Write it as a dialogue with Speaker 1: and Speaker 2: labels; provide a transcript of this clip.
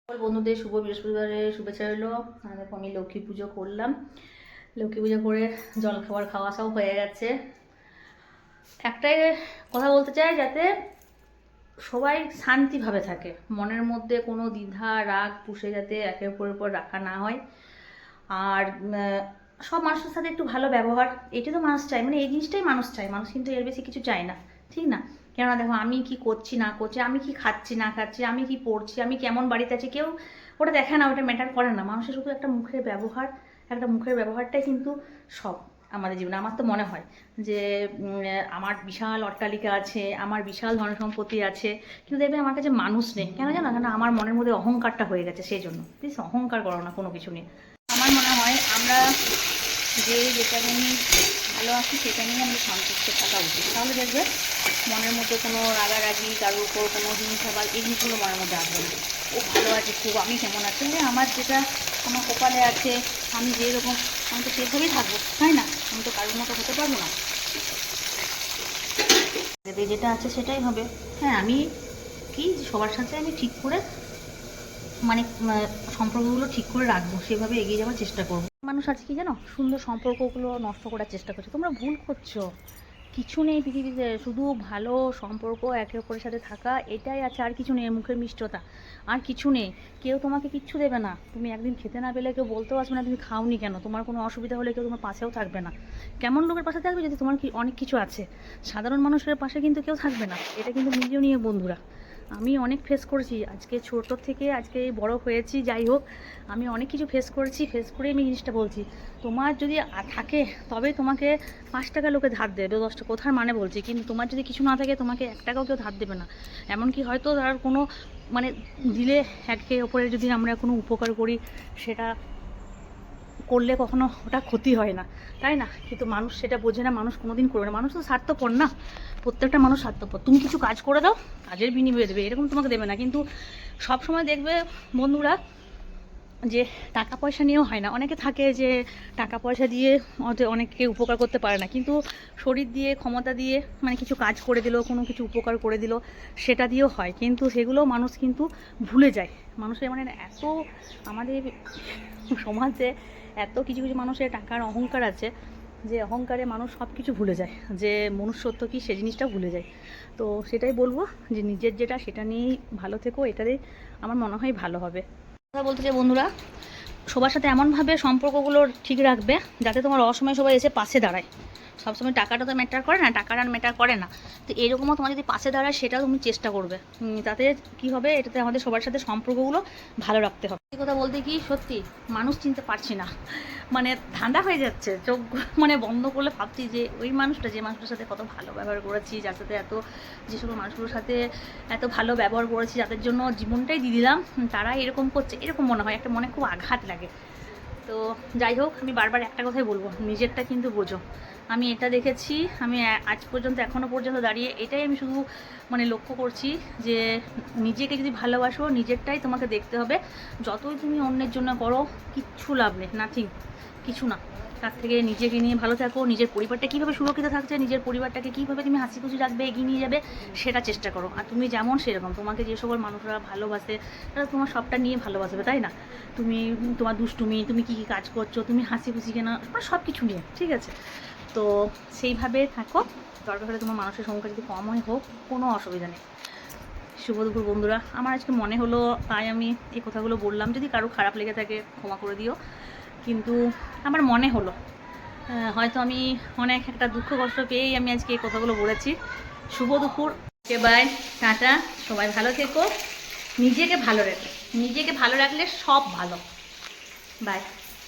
Speaker 1: বন্ধুদের শুভ বৃহস্পতিবারের শুভেচ্ছা রইল। দেখো আমি লক্ষ্মী পুজো করলাম, লক্ষ্মী পুজো করে জল খাবার খাওয়া সব হয়ে গেছে। একটাই কথা বলতে চাই, যাতে সবাই শান্তিভাবে থাকে, মনের মধ্যে কোনো দ্বিধা রাগ পুষে যাতে একের উপর রাখা না হয়। আর সব মানুষের সাথে একটু ভালো ব্যবহার, এটাই তো মানুষ চায়, মানে এই জিনিসটাই মানুষ চায়। মানুষ কিন্তু এর বেশি কিছু চায় না, ঠিক না? কেননা দেখো, আমি কি করছি না করছি, আমি কি খাচ্ছি না খাচ্ছি, আমি কি পড়ছি, আমি কেমন বাড়িতে আছি, কেউ ওটা দেখে না, ওটা ম্যাটার করে না। মানুষের শুধু একটা মুখের ব্যবহার, একটা মুখের ব্যবহারটাই কিন্তু সব আমাদের জীবনে। আমার তো মনে হয় যে আমার বিশাল অট্টালিকা আছে, আমার বিশাল ধনসম্পত্তি আছে, কিন্তু দেখবে আমার কাছে মানুষ নেই। কেন জানো? কেন আমার মনের মধ্যে অহংকারটা হয়ে গেছে, সেই জন্য। প্লিজ অহংকার করো না কোনো কিছু নিয়ে। আমার মনে হয় আমরা যেটা নিয়ে ভালো আছি সেটা নিয়ে আমাদের সন্তুষ্ট থাকা উচিত। তাহলে দেখবে মনের মধ্যে কোনো রাগারাগি, কারোর উপর কোনো হিংসা বা এই জিনিসগুলো মনের মধ্যে আসবে না। ও ভালো আছে খুব, আমি কেমন আছি, আমার যেটা আমার কপালে আছে, আমি যেরকম, আমি তো সেভাবেই থাকবো, তাই না? আমি তো কারোর মতো হতে পারবো না, যেটা আছে সেটাই হবে। হ্যাঁ, আমি কি সবার সাথে আমি ঠিক করে মানে সম্পর্কগুলো ঠিক করে রাখবো, সেভাবে এগিয়ে যাওয়ার চেষ্টা করবো। মানুষ আছে কি জানো, সুন্দর সম্পর্কগুলো নষ্ট করার চেষ্টা করছে। তোমরা ভুল করছো, কিছু নেই পৃথিবীতে, শুধু ভালো সম্পর্ক, একে অপরের সাথে থাকা, এটাই আছে, আর কিছু নেই। মুখের মিষ্টতা, আর কিছু নেই। কেউ তোমাকে কিচ্ছু দেবে না, তুমি একদিন খেতে না পেলে কেউ বলতেও আসবে না তুমি খাওনি কেন। তোমার কোনো অসুবিধা হলে কেউ তোমার পাশেও থাকবে না। কেমন লোকের পাশে থাকবে? যদি তোমার কি অনেক কিছু আছে। সাধারণ মানুষের পাশে কিন্তু কেউ থাকবে না, এটা কিন্তু নিজেও নিয়ে বন্ধুরা। আমি অনেক ফেস করেছি, আজকে ছোটোর থেকে আজকে বড় হয়েছি, যাই হোক আমি অনেক কিছু ফেস করেছি, ফেস করে আমি জিনিসটা বলছি। তোমার যদি থাকে তবে তোমাকে 5 টাকা লোকে ধার দেবে, 10 টাকা কোথার মানে বলছি, কিন্তু তোমার যদি কিছু না থাকে তোমাকে 1 টাকাও কেউ ধার দেবে না। এমনকি হয়তো তার কোনো মানে দিলে, একে অপরের যদি আমরা কোনো উপকার করি, সেটা করলে কখনো ওটা ক্ষতি হয় না, তাই না? কিন্তু মানুষ সেটা বোঝে না, মানুষ কোনোদিন করবে না। মানুষ তো স্বার্থপর না, প্রত্যেকটা মানুষ স্বার্থপর। তুমি কিছু কাজ করে দাও, কাজের বিনিময়ে দেবে, এরকম তোমাকে দেবে না। কিন্তু সব সময় দেখবে বন্ধুরা যে টাকা পয়সা নিয়েও হয় না। অনেকে থাকে যে টাকা পয়সা দিয়ে অনেককে উপকার করতে পারে না, কিন্তু শরীর দিয়ে, ক্ষমতা দিয়ে, মানে কিছু কাজ করে দিল, কোনো কিছু উপকার করে দিল, সেটা দিয়েও হয়। কিন্তু সেগুলো মানুষ কিন্তু ভুলে যায়। মানুষের মানে এত আমাদের সমাজে এত কিছু কিছু মানুষের টাকার অহংকার আছে, যে অহংকারে মানুষ সব কিছু ভুলে যায়, যে মনুষ্যত্ব কী সে জিনিসটা ভুলে যায়। তো সেটাই বলবো যে নিজের যেটা সেটা নিয়েই ভালো থেকো, এটাতেই আমার মনে হয় ভালো হবে। কথা বলতে চাই বন্ধুরা, সবার সাথে এমনভাবে সম্পর্কগুলো ঠিক রাখবে যাতে তোমার অসময়ে সবাই এসে পাশে দাঁড়ায়। সবসময় টাকাটা তো ম্যাটার করে না, টাকাটা ম্যাটার করে না, তো এরকমও তোমার যদি পাশে দাঁড়ায় সেটাও তুমি চেষ্টা করবে। তাতে কি হবে, এটাতে আমাদের সবার সাথে সম্পর্কগুলো ভালো রাখতে হবে। এই কথা বলতে কি সত্যি মানুষ চিনতে পারছি না, মানে ধাঁধা হয়ে যাচ্ছে চোখ, মানে বন্ধ করলে ভাবছি যে ওই মানুষটা, যে মানুষটার সাথে কত ভালো ব্যবহার করেছি, যার সাথে যে সকল মানুষগুলোর সাথে এত ভালো ব্যবহার করেছি, যাদের জন্য জীবনটাই দিয়ে দিলাম, তারা এরকম করছে, এরকম মনে হয়, একটা মনে খুব আঘাত লাগে। তো যাই হোক, আমি বারবার একটা কথাই বলবো, নিজেরটা কিন্তু বোঝো। আমি এটা দেখেছি, আমি আজ পর্যন্ত এখনও পর্যন্ত দাঁড়িয়ে এটাই আমি শুধু মানে লক্ষ্য করছি যে নিজেকে যদি ভালোবাসো, নিজেরটাই তোমাকে দেখতে হবে। যতই তুমি অন্যের জন্য করো, কিচ্ছু লাভ নেই, নাথিং, কিছু না। তার থেকে নিজেকে নিয়ে ভালো থাকো, নিজের পরিবারটা কীভাবে সুরক্ষিত থাকছে, নিজের পরিবারটাকে কীভাবে তুমি হাসি খুশি রাখবে, এগিয়ে নিয়ে যাবে, সেটা চেষ্টা করো। আর তুমি যেমন সেরকম, তোমাকে যে সকল মানুষরা ভালোবাসে তারা তোমার সবটা নিয়ে ভালোবাসবে, তাই না? তুমি তোমার দুষ্টুমি, তুমি কী কী কাজ করছো, তুমি হাসি খুশি কেনা, মানে সব কিছু নিয়ে, ঠিক আছে? তো সেইভাবে থাকো। দরকার হলে তোমার মানুষের সংখ্যা যদি কম হয় হোক, কোনো অসুবিধা নেই। শুভ দুপুর বন্ধুরা, আমার আজকে মনে হলো তাই আমি এই কথাগুলো বললাম। যদি কারো খারাপ লেগে থাকে ক্ষমা করে দিও, কিন্তু আমার মনে হলো হয়তো আমি অনেক একটা দুঃখ কষ্ট পেয়েই আমি আজকে এই কথাগুলো বলেছি। শুভ দুপুর, ওকে বাই, টাটা, সবাই ভালো থেকো, নিজেকে ভালো রেখো, নিজেকে ভালো রাখলে সব ভালো। বাই।